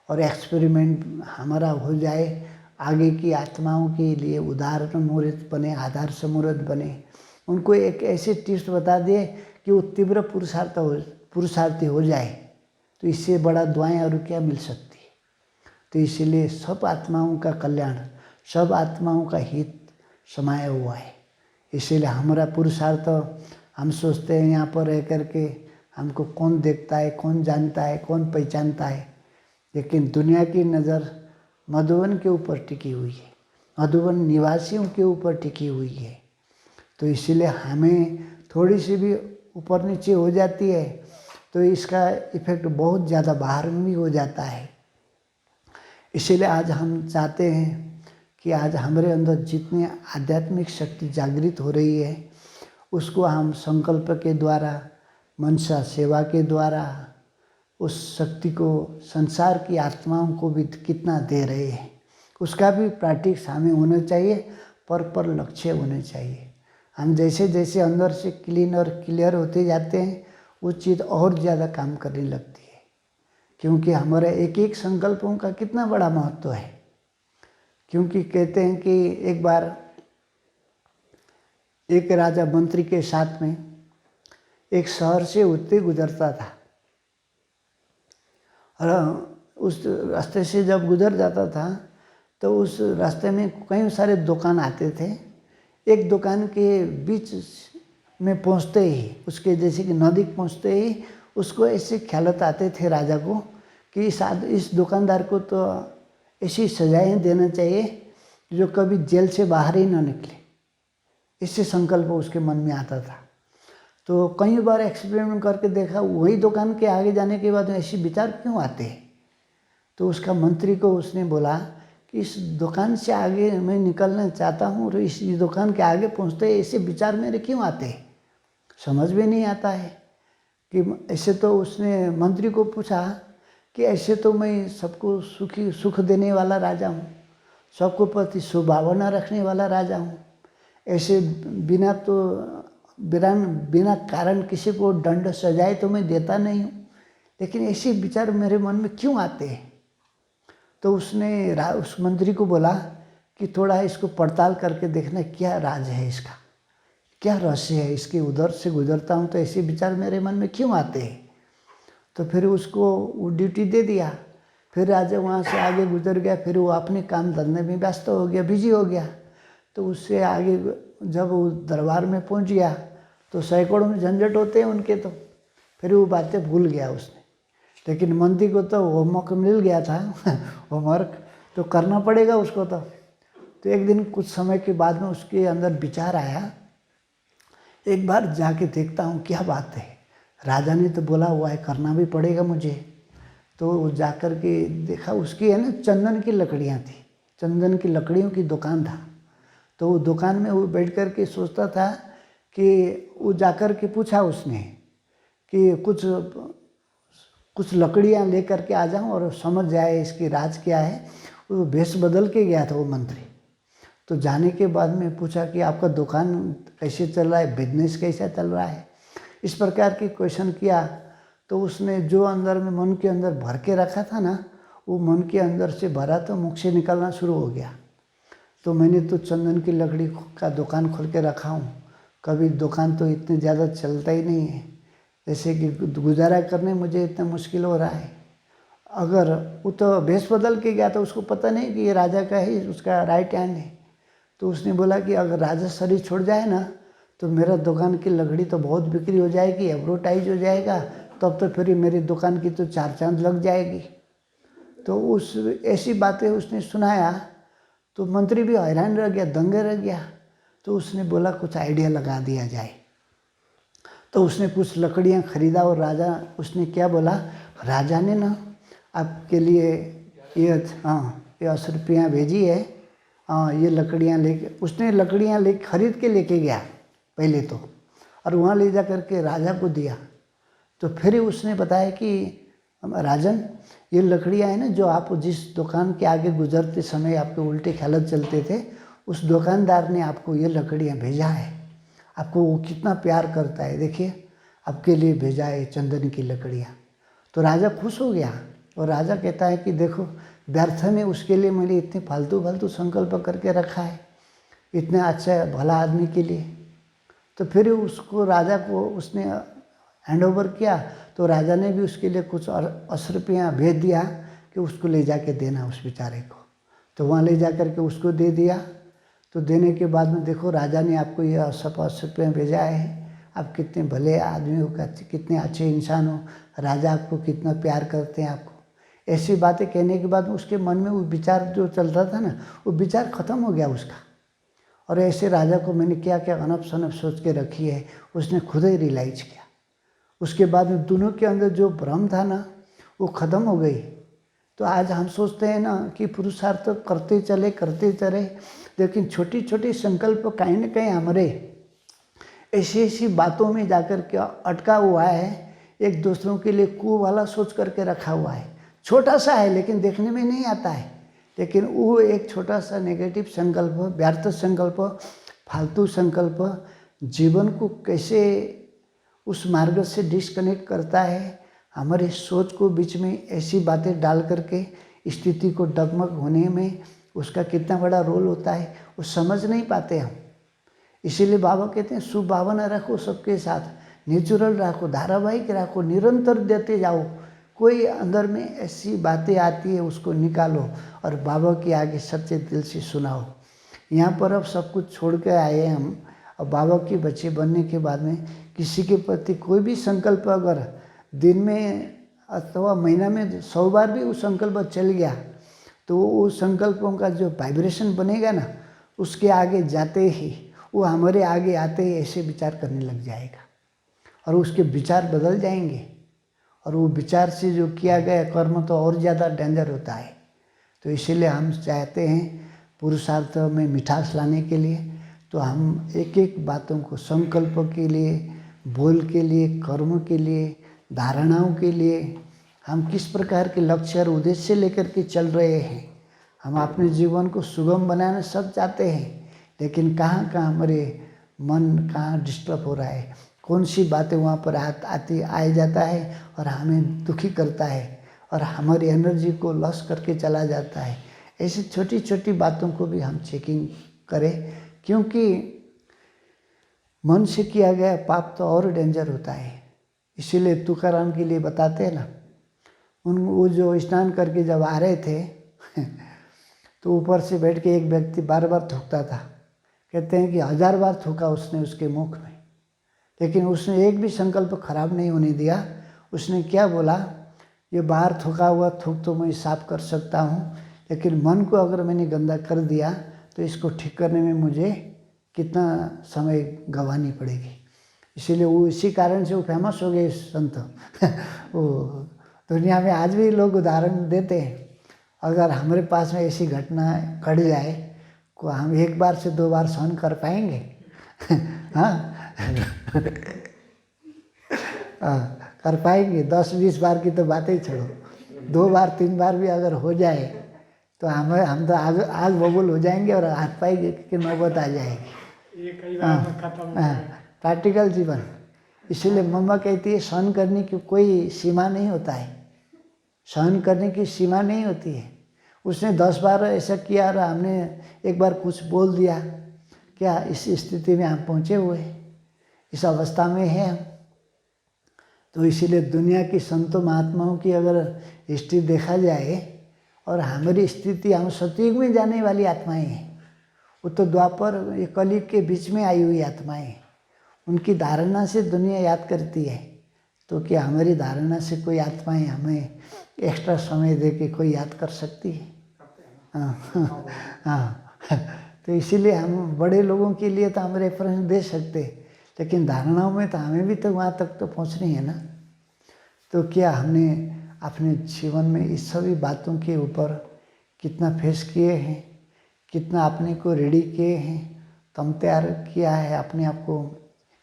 और एक्सपेरिमेंट हमारा हो जाए, आगे की आत्माओं के लिए उदाहरण मूर्त बने, आदर्श मूर्त बने। उनको एक ऐसे टिप्स बता दिए कि वो तीव्र पुरुषार्थी हो जाए। तो इससे बड़ा दुआएं और क्या मिल सकती है। तो इसीलिए सब आत्माओं का कल्याण, सब आत्माओं का हित समाया हुआ है। इसीलिए हमारा पुरुषार्थ, हम सोचते हैं यहाँ पर रह करके हमको कौन देखता है, कौन जानता है, कौन पहचानता है, लेकिन दुनिया की नज़र मधुबन के ऊपर टिकी हुई है, मधुबन निवासियों के ऊपर टिकी हुई है। तो इसीलिए हमें थोड़ी सी भी ऊपर नीचे हो जाती है तो इसका इफेक्ट बहुत ज़्यादा बाहर में भी हो जाता है। इसीलिए आज हम चाहते हैं कि आज हमारे अंदर जितनी आध्यात्मिक शक्ति जागृत हो रही है उसको हम संकल्प के द्वारा, मनसा सेवा के द्वारा उस शक्ति को संसार की आत्माओं को भी कितना दे रहे हैं, उसका भी प्रैक्टिस हमें होना चाहिए, पर लक्ष्य होने चाहिए। हम जैसे जैसे अंदर से क्लीन और क्लियर होते जाते हैं वो चीज़ और ज़्यादा काम करने लगती है, क्योंकि हमारे एक एक संकल्पों का कितना बड़ा महत्व है। क्योंकि कहते हैं कि एक बार एक राजा मंत्री के साथ में एक शहर से होते गुजरता था, और उस रास्ते से जब गुजर जाता था तो उस रास्ते में कई सारे दुकान आते थे। एक दुकान के बीच में पहुंचते ही, उसके जैसे कि नज़दीक पहुंचते ही उसको ऐसे ख्यालत आते थे राजा को कि इस दुकानदार को तो ऐसी सजाएं देना चाहिए जो कभी जेल से बाहर ही ना निकले। इससे संकल्प उसके मन में आता था। तो कई बार एक्सपेरिमेंट करके देखा, वही दुकान के आगे जाने के बाद ऐसे विचार क्यों आते हैं। तो उसका मंत्री को उसने बोला कि इस दुकान से आगे मैं निकलना चाहता हूँ और इस दुकान के आगे पहुँचते ऐसे विचार मेरे क्यों आते हैं, समझ में नहीं आता है कि ऐसे। तो उसने मंत्री को पूछा कि ऐसे तो मैं सबको सुख देने वाला राजा हूँ, सबको प्रति सुभावना रखने वाला राजा हूँ, ऐसे बिना कारण किसी को दंड सजाए तो मैं देता नहीं हूँ, लेकिन ऐसे विचार मेरे मन में क्यों आते हैं। तो उसने उस मंत्री को बोला कि थोड़ा इसको पड़ताल करके देखना क्या राज है इसका, क्या रहस्य है इसके। उधर से गुजरता हूँ तो ऐसे विचार मेरे मन में क्यों आते हैं। तो फिर उसको वो ड्यूटी दे दिया। फिर राजा वहाँ से आगे गुजर गया, फिर वो अपने काम धंधे में व्यस्त हो गया, बिजी हो गया। तो उससे आगे जब वो दरबार में पहुँच गया तो सैकड़ों में झंझट होते हैं उनके, तो फिर वो बातें भूल गया उसने। लेकिन मंत्री को तो होमवर्क मिल गया था होमवर्क तो करना पड़ेगा उसको। तो एक दिन कुछ समय के बाद में उसके अंदर विचार आया, एक बार जाके देखता हूँ क्या बात है, राजा ने तो बोला हुआ है करना भी पड़ेगा मुझे। तो जाकर के देखा, उसकी है ना चंदन की लकड़ियाँ थी, चंदन की लकड़ियों की दुकान था। तो वो दुकान में वो बैठ कर के सोचता था कि वो जाकर के पूछा उसने कि कुछ लकड़ियाँ लेकर के आ जाऊँ और समझ जाए इसकी राज क्या है। वो भेष बदल के गया था वो मंत्री। तो जाने के बाद में पूछा कि आपका दुकान कैसे चल रहा है, बिजनेस कैसा चल रहा है, इस प्रकार के क्वेश्चन किया। तो उसने जो अंदर में मन के अंदर भर के रखा था ना, वो मन के अंदर से भरा तो मुख से निकलना शुरू हो गया। तो मैंने तो चंदन की लकड़ी का दुकान खोल के रखा हूँ, कभी दुकान तो इतने ज़्यादा चलता ही नहीं है, जैसे कि गुजारा करने मुझे इतना मुश्किल हो रहा है। अगर वो तो भेष बदल के गया, तो उसको पता नहीं कि ये राजा का ही उसका राइट हैंड है। तो उसने बोला कि अगर राजा शरीर छोड़ जाए ना, तो मेरा दुकान की लकड़ी तो बहुत बिक्री हो जाएगी, एडवर्टाइज हो जाएगा, तब तो फिर मेरी दुकान की तो 4 चांद लग जाएगी। तो उस ऐसी बातें उसने सुनाया, तो मंत्री भी हैरान रह गया, दंगे रह गया। तो उसने बोला कुछ आइडिया लगा दिया जाए। तो उसने कुछ लकड़ियाँ खरीदा और राजा, उसने क्या बोला, राजा ने ना आपके लिए ये 80 रुपया भेजी है, ये लकड़ियाँ लेके, उसने लकड़ियाँ ले खरीद के लेके गया पहले तो, और वहाँ ले जा करके राजा को दिया। तो फिर उसने बताया कि राजन, ये लकड़ियाँ हैं ना, जो आप जिस दुकान के आगे गुजरते समय आपके उल्टे ख्याल चलते थे, उस दुकानदार ने आपको ये लकड़ियाँ भेजा है। आपको वो कितना प्यार करता है, देखिए आपके लिए भेजा है चंदन की लकड़ियाँ। तो राजा खुश हो गया, और राजा कहता है कि देखो, व्यर्थ में उसके लिए मैंने इतने फालतू संकल्प करके रखा है, इतने अच्छा भला आदमी के लिए। तो फिर उसको राजा को उसने हैंड ओवर किया। तो राजा ने भी उसके लिए कुछ 80 रुपया भेज दिया कि उसको ले जाके देना उस बेचारे को। तो वहाँ ले जा कर के उसको दे दिया। तो देने के बाद में देखो, राजा ने आपको ये 80 रुपये भेजा है, आप कितने भले आदमी हो, कितने अच्छे इंसान हो, राजा आपको कितना प्यार करते हैं आपको। ऐसी बातें कहने के बाद उसके मन में वो विचार जो चलता था ना, वो विचार ख़त्म हो गया उसका। और ऐसे राजा को मैंने क्या क्या अनप शनप सोच के रखी है, उसने खुद ही रियलाइज किया। उसके बाद में दोनों के अंदर जो भ्रम था ना, वो ख़त्म हो गई। तो आज हम सोचते हैं ना कि पुरुषार्थ करते चले, लेकिन छोटी छोटी संकल्प कहीं न कहीं हमारे ऐसी बातों में जाकर के अटका हुआ है, एक दूसरों के लिए कू वाला सोच करके रखा हुआ है। छोटा सा है लेकिन देखने में नहीं आता है, लेकिन वो एक छोटा सा नेगेटिव संकल्प, व्यर्थ संकल्प, फालतू संकल्प जीवन को कैसे उस मार्ग से डिस्कनेक्ट करता है। हमारे सोच को बीच में ऐसी बातें डाल करके स्थिति को डगमग होने में उसका कितना बड़ा रोल होता है, वो समझ नहीं पाते हम। इसीलिए बाबा कहते हैं सुभावना रखो सबके साथ, नेचुरल रखो, धारावाहिक रखो, निरंतर देते जाओ। कोई अंदर में ऐसी बातें आती है उसको निकालो और बाबा के आगे सच्चे दिल से सुनाओ। यहाँ पर अब सब कुछ छोड़ के आए हैं हम, और बाबा के बच्चे बनने के बाद में किसी के प्रति कोई भी संकल्प अगर दिन में अथवा महीना में 100 बार भी वो संकल्प चल गया, तो वो संकल्पों का जो वाइब्रेशन बनेगा ना, उसके आगे जाते ही वो हमारे आगे आते ही ऐसे विचार करने लग जाएगा, और उसके विचार बदल जाएंगे, और वो विचार से जो किया गया कर्म तो और ज़्यादा डेंजर होता है। तो इसीलिए हम चाहते हैं पुरुषार्थ में मिठास लाने के लिए, तो हम एक एक बातों को संकल्प के लिए, बोल के लिए, कर्म के लिए, धारणाओं के लिए, हम किस प्रकार के लक्ष्य और उद्देश्य लेकर के चल रहे हैं। हम अपने जीवन को सुगम बनाना सब चाहते हैं, लेकिन कहाँ कहाँ हमारे मन कहाँ डिस्टर्ब हो रहा है, कौन सी बातें वहाँ पर आती आ जाता है और हमें दुखी करता है और हमारी एनर्जी को लॉस करके चला जाता है। ऐसी छोटी छोटी बातों को भी हम चेकिंग करें, क्योंकि मन से किया गया पाप तो और डेंजर होता है। इसीलिए तुकाराम के लिए बताते हैं ना, वो जो स्नान करके जब आ रहे थे तो ऊपर से बैठ के एक व्यक्ति बार बार थूकता था। कहते हैं कि 1000 बार थूका उसने उसके मुख में, लेकिन उसने एक भी संकल्प खराब नहीं होने दिया। उसने क्या बोला, ये बाहर थूका हुआ थूक तो मैं साफ कर सकता हूँ, लेकिन मन को अगर मैंने गंदा कर दिया तो इसको ठीक करने में मुझे कितना समय गंवानी पड़ेगी। इसीलिए वो इसी कारण से वो फेमस हो गए संत वो दुनिया में आज भी लोग उदाहरण देते हैं। अगर हमारे पास में ऐसी घटना घट जाए को हम 1 बार से 2 बार सहन कर पाएंगे? हाँ कर पाएंगे? 10-20 बार की तो बातें ही छोड़ो, 2 बार 3 बार भी अगर हो जाए तो हम तो आग बबूल हो जाएंगे और हाथ पाई की नौबत आ जाएगी। प्रैक्टिकल जीवन। इसीलिए मम्मा कहती है सहन करने की कोई सीमा नहीं होता है, सहन करने की सीमा नहीं होती है। उसने 10 बार ऐसा किया और हमने 1 बार कुछ बोल दिया, क्या इस स्थिति में हम पहुँचे हुए? इस अवस्था में है हम। तो इसीलिए दुनिया की संतों महात्माओं की अगर हिस्ट्री देखा जाए और हमारी स्थिति, हम सतयुग में जाने वाली आत्माएं हैं, वो तो द्वापर ये कलयुग के बीच में आई हुई आत्माएं हैं। उनकी धारणा से दुनिया याद करती है, तो क्या हमारी धारणा से कोई आत्माएं हमें एक्स्ट्रा समय दे के कोई याद कर सकती है? हाँ हाँ। तो इसीलिए हम बड़े लोगों के लिए तो हम रेफरेंस दे सकते, लेकिन धारणाओं में तो हमें भी तो वहाँ तक तो पहुँचनी है ना। तो क्या हमने अपने जीवन में इस सभी बातों के ऊपर कितना फेस किए हैं, कितना अपने को रेडी किए हैं, तम तैयार किया है, अपने आप को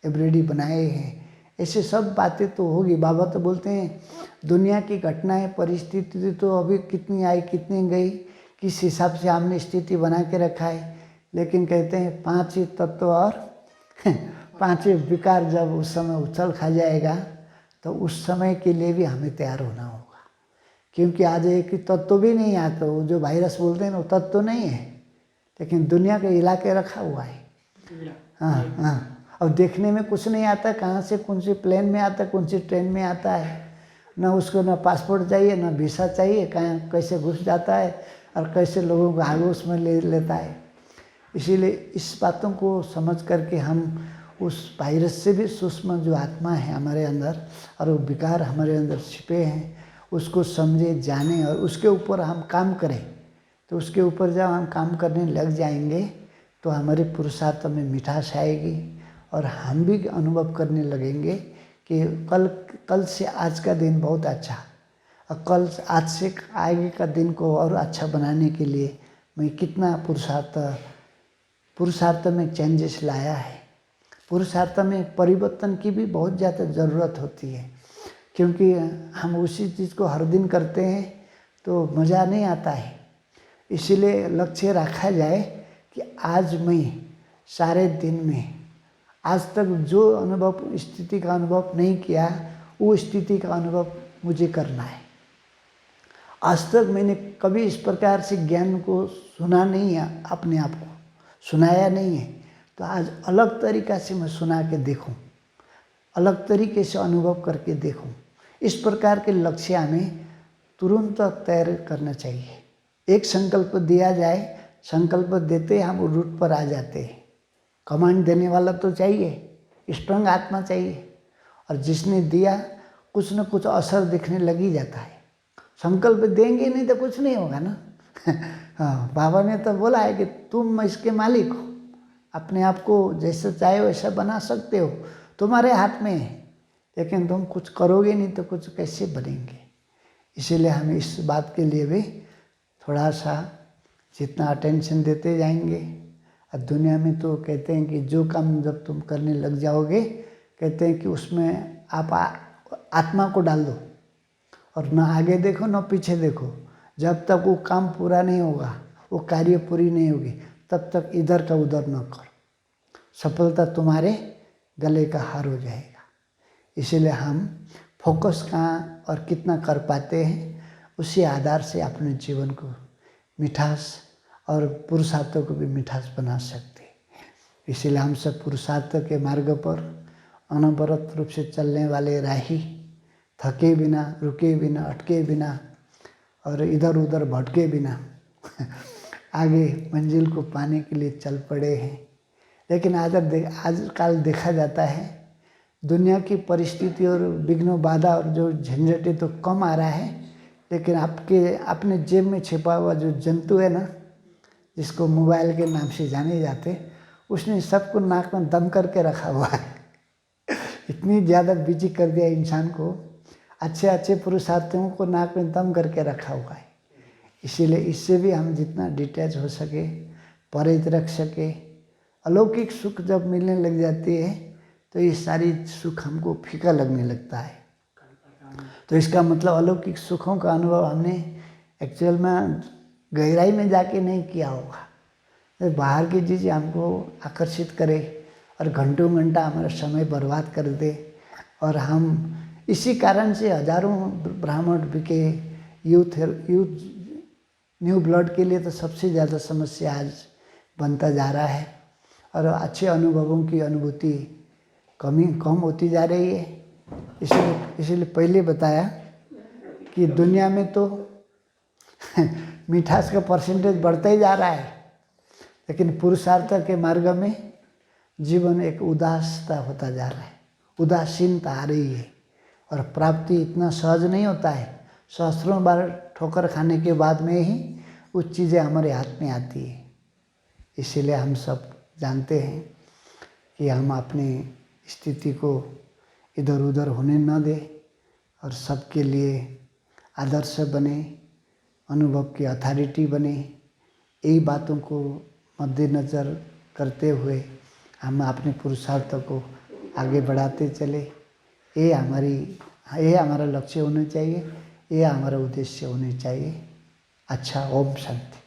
एवरेडी बनाए हैं? ऐसे सब बातें तो होगी। बाबा तो बोलते हैं दुनिया की घटनाएं, परिस्थिति तो अभी कितनी आई कितनी गई, किस हिसाब से हमने स्थिति बना के रखा है, लेकिन कहते हैं 5 ही तत्व और 5 ही विकार जब उस समय उछल खा जाएगा, तो उस समय के लिए भी हमें तैयार होना होगा। क्योंकि आज एक तत्व भी नहीं आता, वो जो वायरस बोलते हैं ना, वो तत्व नहीं है, लेकिन दुनिया के इला के रखा हुआ है। हाँ हाँ। अब देखने में कुछ नहीं आता, कहाँ से कौन सी प्लेन में आता है, कौन सी ट्रेन में आता है, ना उसको ना पासपोर्ट चाहिए ना वीसा चाहिए, कहाँ कैसे घुस जाता है और कैसे लोगों को आगे उसमें ले लेता है। इसीलिए इस बातों को समझ करके हम उस वायरस से भी सूक्ष्म जो आत्मा है हमारे अंदर और वो विकार हमारे अंदर छिपे हैं, उसको समझे, जाने और उसके ऊपर हम काम करें। तो उसके ऊपर जब हम काम करने लग जाएंगे तो हमारे पुरुषार्थ में मिठास आएगी और हम भी अनुभव करने लगेंगे कि कल से आज का दिन बहुत अच्छा, और कल आज से आगे का दिन को और अच्छा बनाने के लिए मैं कितना पुरुषार्थ में चेंजेस लाया है। पुरुषार्थ में परिवर्तन की भी बहुत ज़्यादा ज़रूरत होती है, क्योंकि हम उसी चीज़ को हर दिन करते हैं तो मज़ा नहीं आता है। इसीलिए लक्ष्य रखा जाए कि आज मैं सारे दिन में आज तक जो अनुभव, स्थिति का अनुभव नहीं किया, वो स्थिति का अनुभव मुझे करना है। आज तक मैंने कभी इस प्रकार से ज्ञान को सुना नहीं है, अपने आप को सुनाया नहीं है, तो आज अलग तरीक़ा से मैं सुना के देखूं, अलग तरीके से अनुभव करके देखूं। इस प्रकार के लक्ष्य हमें तुरंत तैयार करना चाहिए। एक संकल्प दिया जाए, संकल्प देते हम रूट पर आ जाते हैं। कमांड देने वाला तो चाहिए, स्ट्रॉन्ग आत्मा चाहिए, और जिसने दिया कुछ न कुछ असर दिखने लग ही जाता है। संकल्प देंगे नहीं तो कुछ नहीं होगा ना। हाँ, बाबा ने तो बोला है कि तुम इसके मालिक हो, अपने आप को जैसे चाहे वैसा बना सकते हो, तुम्हारे हाथ में है, लेकिन तुम कुछ करोगे नहीं तो कुछ कैसे बनेंगे। इसीलिए हमें इस बात के लिए भी थोड़ा सा जितना अटेंशन देते जाएंगे। और दुनिया में तो कहते हैं कि जो काम जब तुम करने लग जाओगे, कहते हैं कि उसमें आप आत्मा को डाल दो और ना आगे देखो ना पीछे देखो। जब तक वो काम पूरा नहीं होगा, वो कार्य पूरी नहीं होगी, तब तक इधर का उधर न करो, सफलता तुम्हारे गले का हार हो जाएगा। इसीलिए हम फोकस कहाँ और कितना कर पाते हैं, उसी आधार से अपने जीवन को मिठास और पुरुषार्थों को भी मिठास बना सकते हैं। इसीलिए हम सब पुरुषार्थ के मार्ग पर अनवरत रूप से चलने वाले राही, थके बिना, रुके बिना, अटके बिना और इधर उधर भटके बिना आगे मंजिल को पाने के लिए चल पड़े हैं। लेकिन आजकल देखा जाता है दुनिया की परिस्थिति और विघ्न बाधा और जो झंझटें तो कम आ रहा है, लेकिन आपके अपने जेब में छिपा हुआ जो जंतु है ना, जिसको मोबाइल के नाम से जाने जाते, उसने सबको नाक में दम करके रखा हुआ है। इतनी ज़्यादा बिजी कर दिया इंसान को, अच्छे अच्छे पुरुषार्थों को नाक में दम करके रखा हुआ है। इसीलिए इससे भी हम जितना डिटैच हो सके, परहेज रख सके। अलौकिक सुख जब मिलने लग जाती है तो ये सारी सुख हमको फीका लगने लगता है। तो इसका मतलब अलौकिक सुखों का अनुभव हमने एक्चुअल में गहराई में जाके नहीं किया होगा। तो बाहर की चीज़ हमको आकर्षित करे और घंटों घंटा हमारा समय बर्बाद कर दे, और हम इसी कारण से हजारों ब्राह्मण बिके, यूथ न्यू ब्लड के लिए तो सबसे ज़्यादा समस्या आज बनता जा रहा है। और अच्छे अनुभवों की अनुभूति कम होती जा रही है। इसलिए पहले बताया कि दुनिया में तो मिठास का परसेंटेज बढ़ता ही जा रहा है, लेकिन पुरुषार्थ के मार्ग में जीवन एक उदासता होता जा रहा है, उदासीनता आ रही है और प्राप्ति इतना सहज नहीं होता है। सहस्त्रों बार ठोकर खाने के बाद में ही वो चीज़ें हमारे हाथ में आती है। इसीलिए हम सब जानते हैं कि हम अपनी स्थिति को इधर उधर होने न दें और सबके लिए आदर्श बने, अनुभव की अथॉरिटी बने। यही बातों को मद्देनज़र करते हुए हम अपने पुरुषार्थ को आगे बढ़ाते चले। ये हमारा लक्ष्य होना चाहिए, ये हमारा उद्देश्य होना चाहिए। अच्छा, ओम शांति।